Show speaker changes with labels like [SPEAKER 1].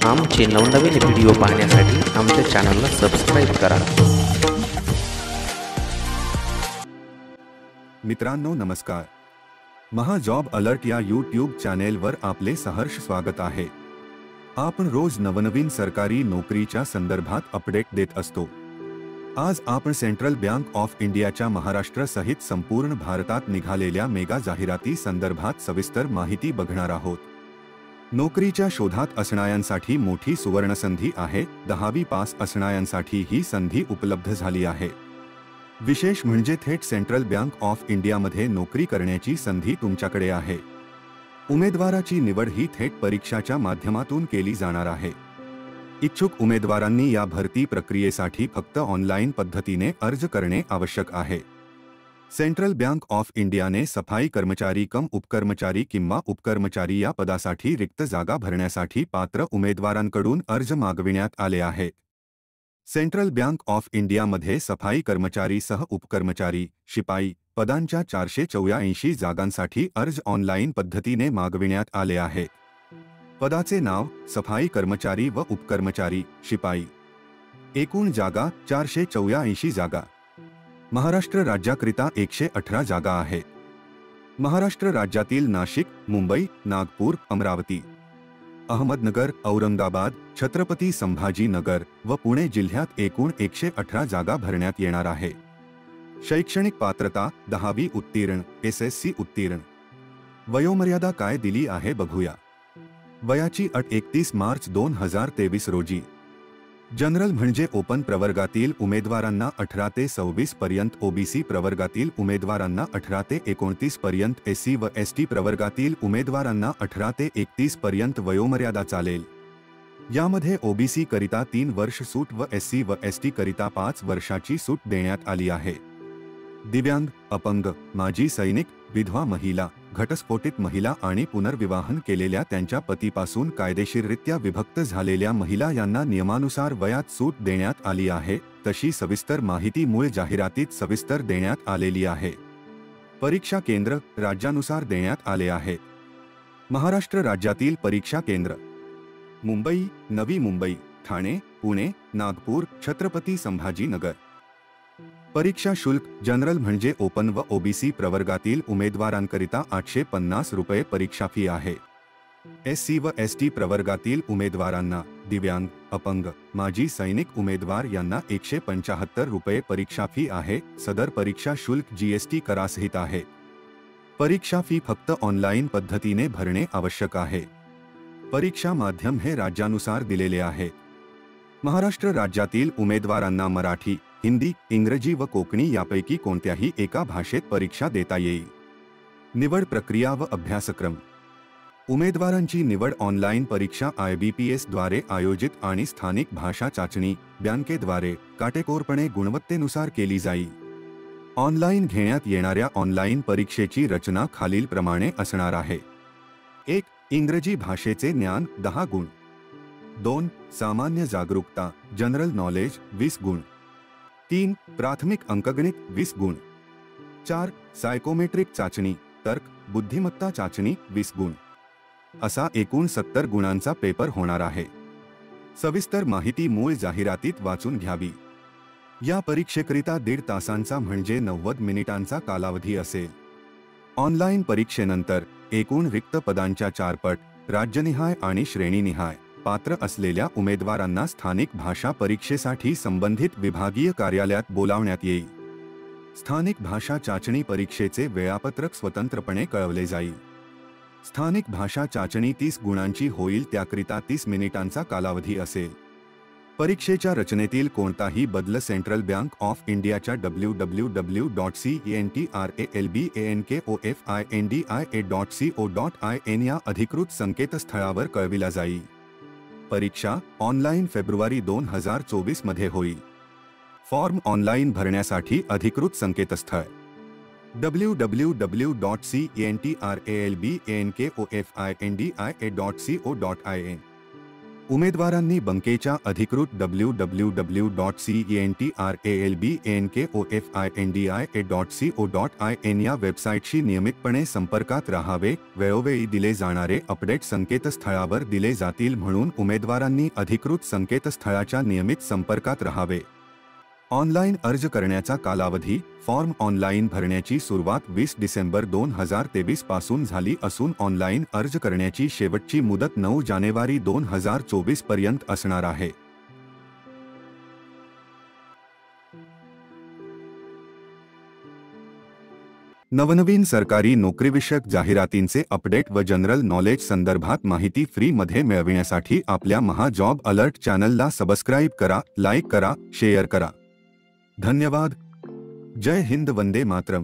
[SPEAKER 1] आमचे नवनवीन व्हिडिओ पाहण्यासाठी आमच्या चॅनलला सबस्क्राईब करा।
[SPEAKER 2] मित्रांनो नमस्कार, महा जॉब अलर्ट या यूट्यूब चॅनेलवर आपले सहर्ष स्वागत आहे। आपण रोज नवनवीन सरकारी नोकरीच्या संदर्भात अपडेट देत असतो। आज आपण सेंट्रल बँक ऑफ इंडियाच्या महाराष्ट्र सहित संपूर्ण भारतात निघालेल्या मेगा जाहिराती संदर्भात सविस्तर माहिती बघणार आहोत। नोकरीच्या शोधात असणाऱ्यांसाठी मोठी सुवर्णसंधी आहे। 10वी पास असणाऱ्यांसाठी ही संधी उपलब्ध झाली आहे। विशेष म्हणजे थेट सेंट्रल बँक ऑफ इंडियामध्ये नोकरी करण्याची संधी तुमच्याकडे आहे। उमेदवाराची निवड ही थेट परीक्षाच्या माध्यमातून केली जाणार आहे। इच्छुक उमेदवारांनी या भरती प्रक्रियेसाठी फक्त ऑनलाईन पद्धतीने अर्ज करणे आवश्यक आहे। सेंट्रल बँक ऑफ इंडियाने सफाई कर्मचारी कम उपकर्मचारी किंवा उपकर्मचारी या पदासाठी रिक्त जागा भरण्यासाठी पात्र उमेदवारांकडून अर्ज मागविण्यात आले आहेत। सेंट्रल बँक ऑफ इंडियामध्ये सफाई कर्मचारी सह उपकर्मचारी शिपाई पदांच्या 484 जागांसाठी अर्ज ऑनलाईन पद्धतीने मागविण्यात आले आहेत। पदाचे नाव सफाई कर्मचारी व उपकर्मचारी शिपाई। एकूण जागा 484 जागा। महाराष्ट्र राज्याकरिता 118 जागा आहेत। महाराष्ट्र राज्यातील नाशिक, मुंबई, नागपूर, अमरावती, अहमदनगर, औरंगाबाद, छत्रपती संभाजीनगर व पुणे जिल्ह्यात एकूण 118 जागा भरण्यात येणार आहे। शैक्षणिक पात्रता 10वी उत्तीर्ण, SSC उत्तीर्ण। वयोमर्यादा काय दिली आहे बघूया। वयाची अट 31 मार्च 2023 रोजी। जनरल म्हणजे ओपन प्रवर्गातील उमेदवारांना 18 ते 26 पर्यंत, OBC प्रवर्गातील उमेदवारांना 18 ते 29 पर्यंत, SC व ST प्रवर्गातील उमेदवारांना 18 ते 31 पर्यंत वयोमर्यादा चालेल। यामध्ये OBC करिता 3 वर्ष सूट व SC व ST करिता 5 वर्षाची सूट देण्यात आली आहे। दिव्यांग, अपंग, माजी सैनिक, विधवा महिला, घटस्फोटित महिला आणि पुनर्विवाहन केलेल्या त्यांच्या पतीपासून कायदेशीररित्या विभक्त झालेल्या महिला यांना नियमानुसार वयात सूट देण्यात आली आहे। तशी सविस्तर माहिती मूळ जाहिरातीत सविस्तर देण्यात आलेली आहे। परीक्षा केंद्र राज्यानुसार देण्यात आले आहेत। महाराष्ट्र राज्यातील परीक्षा केंद्र: मुंबई, नवी मुंबई, ठाणे, पुणे, नागपूर, छत्रपती संभाजीनगर। परीक्षा शुल्क: जनरल म्हणजे ओपन व OBC प्रवर्गातील उमेदवारांकरिता 850 रुपये परीक्षा फी आहे। SC व ST प्रवर्गातील उमेदवारांना, दिव्यांग, अपंग, माजी सैनिक उमेदवार यांना 175 रुपये परीक्षा फी आहे। सदर परीक्षा शुल्क GST करासहित आहे। परीक्षा फी फक्त ऑनलाईन पद्धतीने भरणे आवश्यक आहे। परीक्षा माध्यम हे राज्यानुसार दिलेले आहे। महाराष्ट्र राज्यातील उमेदवारांना मराठी, हिंदी, इंग्रजी व कोकणी यापैकी कोणत्याही एका भाषेत परीक्षा देता येईल। निवड प्रक्रिया व अभ्यासक्रम: उमेदवारांची निवड ऑनलाईन परीक्षा IBPS द्वारे आयोजित आणि स्थानिक भाषा चाचणी बँकेद्वारे काटेकोरपणे गुणवत्तेनुसार केली जाईल। ऑनलाईन घेण्यात येणाऱ्या ऑनलाईन परीक्षेची रचना खालीलप्रमाणे असणार आहे। 1. इंग्रजी भाषेचे ज्ञान 10 गुण। 2. सामान्य जागरूकता जनरल नॉलेज 20 गुण। 3. प्राथमिक अंकगणित 20 गुण। 4. सायकोमेट्रिक चाचणी तर्क बुद्धिमत्ता चाचणी 20 गुण। असा एकूण 70 गुणांचा पेपर होणार आहे। सविस्तर माहिती मूळ जाहिरातीत वाचून घ्यावी। या परीक्षेकरिता 1.5 तासांचा म्हणजे 90 मिनिटांचा कालावधी असेल। ऑनलाईन परीक्षेनंतर एकूण रिक्त पदांच्या 4 पट राज्यनिहाय आणि श्रेणीनिहाय पात्र असलेल्या उमेदवारांना स्थानिक भाषा परीक्षेसाठी संबंधित विभागीय कार्यालयात बोलावण्यात येईल। स्थानिक भाषा चाचणी परीक्षेचे वेळापत्रक स्वतंत्रपणे कळवले जाईल। स्थानिक भाषा चाचणी 30 गुणांची होईल, त्याकरिता 30 मिनिटांचा कालावधी असेल। परीक्षेच्या रचनेतील कोणताही बदल सेंट्रल बँक ऑफ इंडियाच्या www.centralbankofindia.co.in या अधिकृत संकेतस्थळावर कळविला जाईल। परीक्षा ऑनलाईन फेब्रुवारी 2024 मध्ये होईल। फॉर्म ऑनलाईन भरण्यासाठी अधिकृत संकेतस्थळ www.centralbankofindia.co.in। उमेदवारांनी बँकेच्या अधिकृत www.centralbankofindia.co.in या वेबसाईटशी नियमितपणे संपर्कात राहावे. वेळोवेळी दिले जाणारे अपडेट संकेतस्थळावर दिले जातील म्हणून उमेदवारांनी अधिकृत संकेतस्थळाच्या नियमित संपर्कात राहावे. ऑनलाईन अर्ज करण्याचा कालावधी. फॉर्म ऑनलाईन भरण्याची सुरुवात 20 डिसेंबर 2023 पासून झाली असून ऑनलाईन अर्ज करण्याची शेवटची मुदत 9 जानेवारी 2024 पर्यंत असणार आहे. नवनवीन सरकारी नोकरीविषयक जाहिरातींचे अपडेट व जनरल नॉलेज संदर्भात माहिती फ्री मध्ये मिळविण्यासाठी आपल्या महा जॉब अलर्ट चॅनलला सबस्क्राईब करा, लाईक करा, शेअर करा. धन्यवाद. जय हिंद, वंदे मातरम.